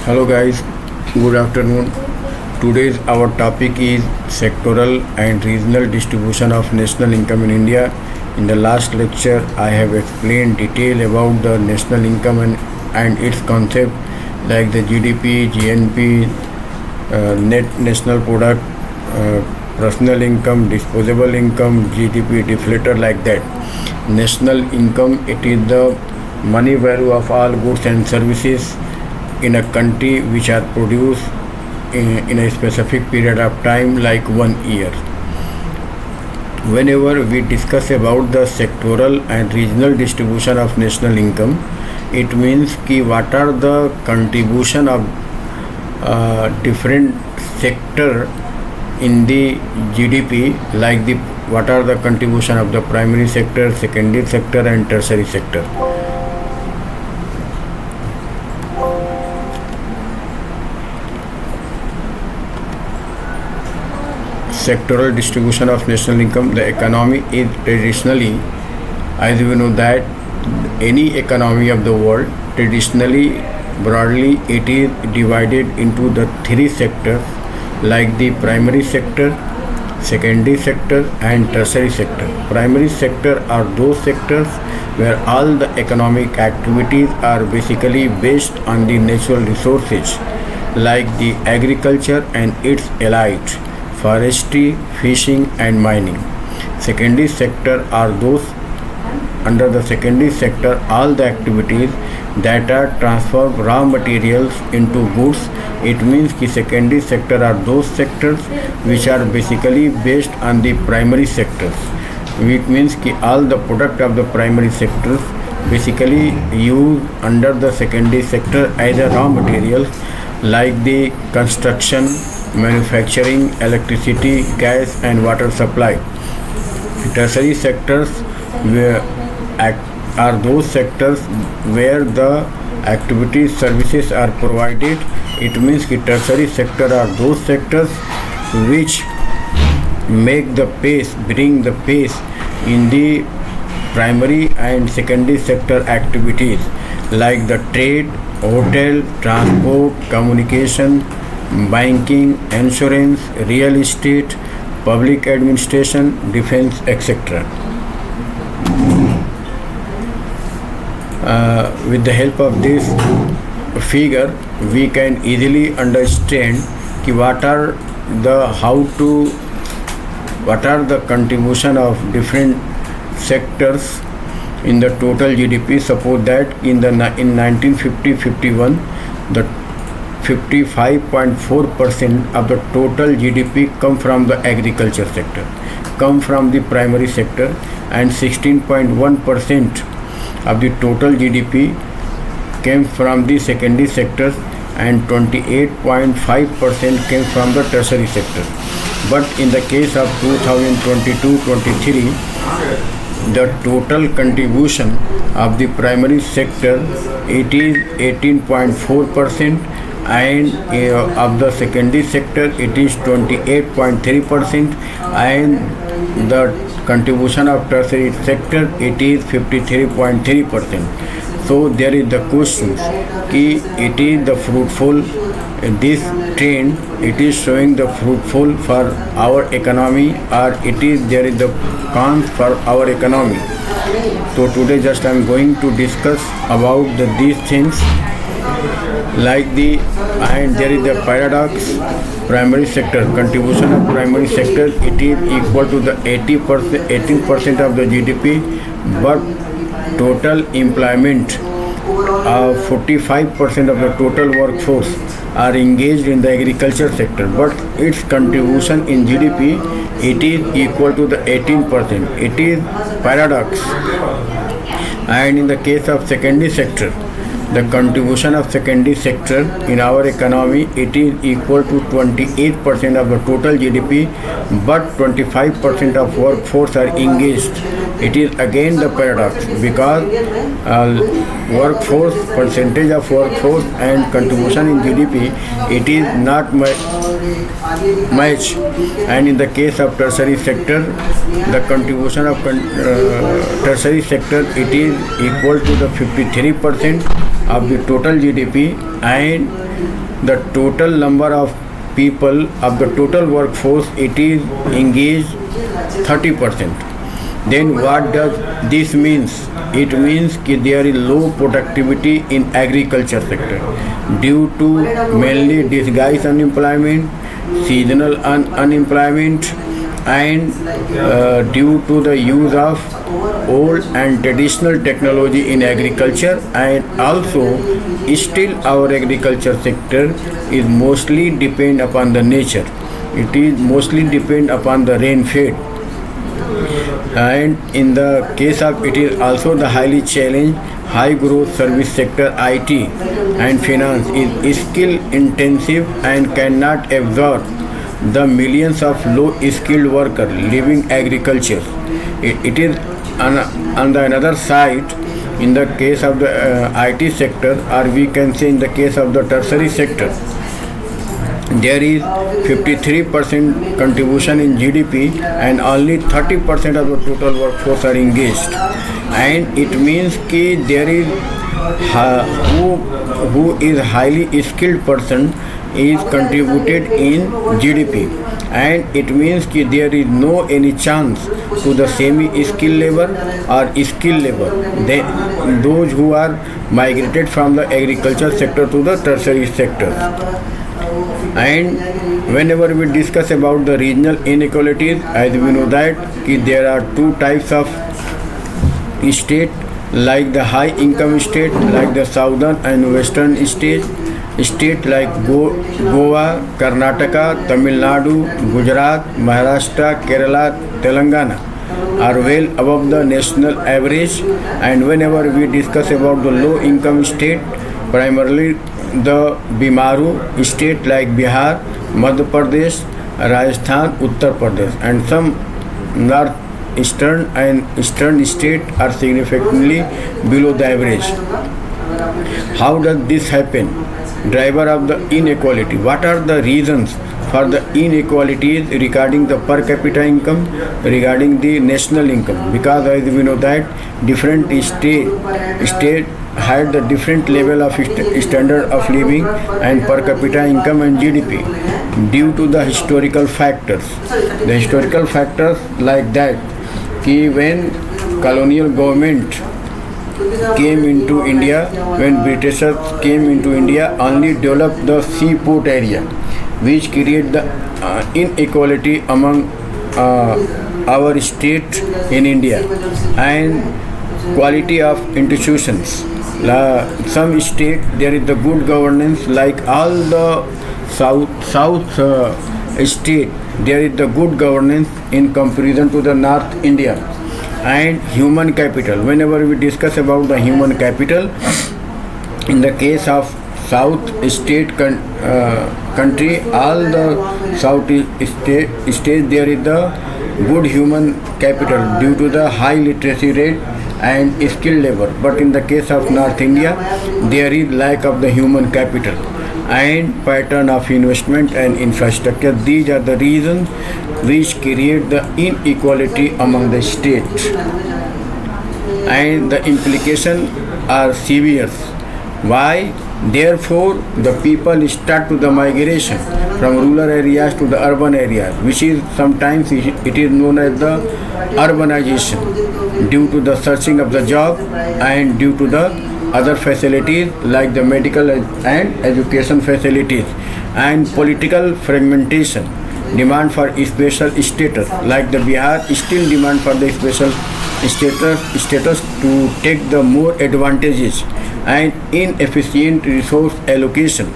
Hello guys, good afternoon. Today's our topic is sectoral and regional distribution of national income in India. In the last lecture, I have explained detail about the national income and its concept like the GDP, GNP, net national product, personal income, disposable income, GDP deflator like that. National income, it is the money value of all goods and services in a country which are produced in a specific period of time like 1 year. Whenever we discuss about the sectoral and regional distribution of national income, it means ki what are the contribution of different sector in the GDP, like the what are the contribution of the primary sector, secondary sector and tertiary sector. Sectoral distribution of national income. The economy is traditionally, as we know that any economy of the world, traditionally broadly it is divided into the three sectors like the primary sector, secondary sector and tertiary sector. Primary sector are those sectors where all the economic activities are basically based on the natural resources like the agriculture and its allied, forestry, fishing and mining. Secondary sector are those under the secondary sector all the activities that are transform raw materials into goods. It means कि secondary sector are those sectors which are basically based on the primary sectors. It means कि all the product of the primary sectors basically used under the secondary sector as a raw materials like the construction, manufacturing, electricity, gas and water supply. Tertiary sectors are those sectors where the activities, services are provided. It means that tertiary sector are those sectors which make the pace, bring the pace in the primary and secondary sector activities like the trade, hotel, transport, communication, banking, insurance, real estate, public administration, defense, etc. With the help of this figure, we can easily understand what are the contribution of different sectors in the total GDP. Suppose that in 1950-51, the 55.4% of the total GDP come from the agriculture sector, come from the primary sector, and 16.1% of the total GDP came from the secondary sector, and 28.5% came from the tertiary sector. But in the case of 2022-23, the total contribution of the primary sector it is 18.4%, and of the secondary sector it is 28.3%, and the contribution of tertiary sector it is 53.3%. So there is the question कि it is the fruitful, this trend it is showing the fruitful for our economy, or it is there is the cons for our economy. So today just I am going to discuss about these things like the, and there is the paradox. Primary sector contribution of primary sector it is equal to the 18% of the GDP, but total employment of 45% of the total workforce are engaged in the agriculture sector, but its contribution in GDP it is equal to the 18%. It is paradox. And in the case of secondary sector, the contribution of secondary sector in our economy it is equal to 28% of the total GDP, but 25% of workforce are engaged. It is again the paradox because workforce, percentage of workforce and contribution in GDP it is not much. And in the case of tertiary sector, the contribution of tertiary sector it is equal to the 53% of the total GDP, and the total number of people of the total workforce, it is engaged 30%. Then what does this means? It means that there is low productivity in agriculture sector due to mainly disguised unemployment, seasonal unemployment, and due to the use of old and traditional technology in agriculture. And also still our agriculture sector is mostly depend upon the nature. It is mostly depend upon the rainfall, and in the case of it is also the highly challenged high growth service sector. IT and finance is skill intensive and cannot absorb the millions of low skilled workers leaving agriculture. It is on the another side, in the case of the IT sector, or we can say in the case of the tertiary sector, there is 53% contribution in GDP and only 30% of the total workforce are engaged. And it means that there is who is highly skilled person is contributed in GDP, and it means that there is no any chance to the semi-skilled labor or skilled labor, those who are migrated from the agriculture sector to the tertiary sector. And whenever we discuss about the regional inequalities, as we know that there are two types of state, like the high income state, like the southern and western state like Goa, Karnataka, Tamil Nadu, Gujarat, Maharashtra, Kerala, Telangana are well above the national average. And whenever we discuss about the low income state, primarily the Bimaru state like Bihar, Madhya Pradesh, Rajasthan, Uttar Pradesh, and some northeastern and eastern states are significantly below the average. How does this happen? Driver of the inequality. What are the reasons for the inequalities regarding the per capita income, regarding the national income? Because as we know that different state had the different level of standard of living and per capita income and GDP due to the historical factors. The historical factors like that, when colonial government came into India, when Britishers came into India, only developed the seaport area, which create the inequality among our state in India, and quality of institutions. Some state there is the good governance, like all the south state there is the good governance in comparison to the North India. And human capital, whenever we discuss about the human capital, in the case of south state country, all the south state there is the good human capital due to the high literacy rate and skilled labor. But in the case of North India, there is lack of the human capital and pattern of investment and infrastructure. These are the reasons which create the inequality among the states, and the implications are severe. Why? Therefore, the people start to the migration from rural areas to the urban areas, which is sometimes it is known as the urbanization, due to the searching of the job and due to the other facilities like the medical and education facilities, and political fragmentation, demand for special status, like the Bihar still demand for the special status to take the more advantages, and inefficient resource allocation.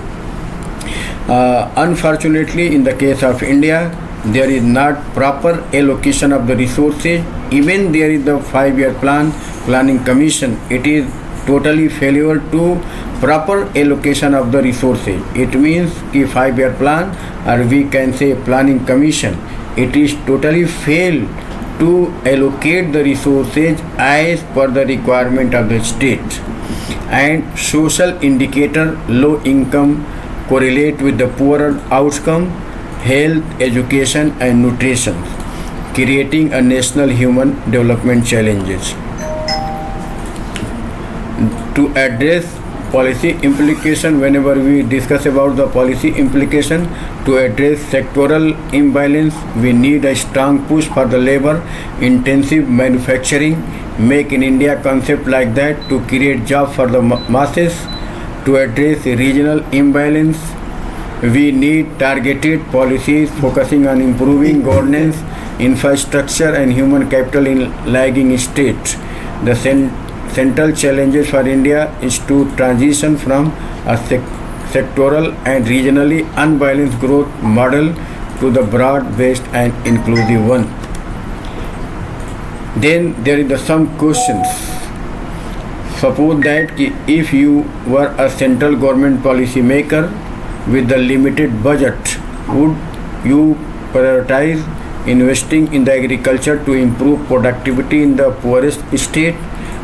Unfortunately, in the case of India, there is not proper allocation of the resources. Even there is the 5-year planning commission, it is totally failure to proper allocation of the resources. It means the 5-year plan, or we can say planning commission, it is totally failed to allocate the resources as per the requirement of the state. And social indicator, low income correlate with the poorer outcome, health, education and nutrition, creating a national human development challenges. To address policy implication. Whenever we discuss about the policy implication to address sectoral imbalance, we need a strong push for the labor intensive manufacturing, make in India concept like that to create jobs for the masses. To address regional imbalance, we need targeted policies focusing on improving governance, infrastructure and human capital in lagging states. The central challenges for India is to transition from a sectoral and regionally unbalanced growth model to the broad-based and inclusive one. Then there is some questions. Suppose that if you were a central government policy maker with the limited budget, would you prioritize investing in the agriculture to improve productivity in the poorest state,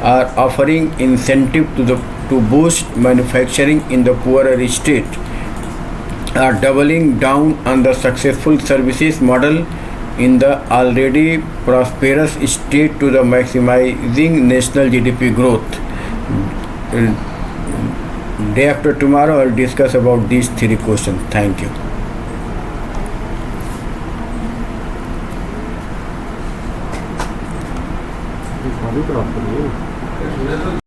or offering incentive to boost manufacturing in the poorer state, or doubling down on the successful services model in the already prosperous state to the maximizing national GDP growth? Day after tomorrow I'll discuss about these three questions. Thank you.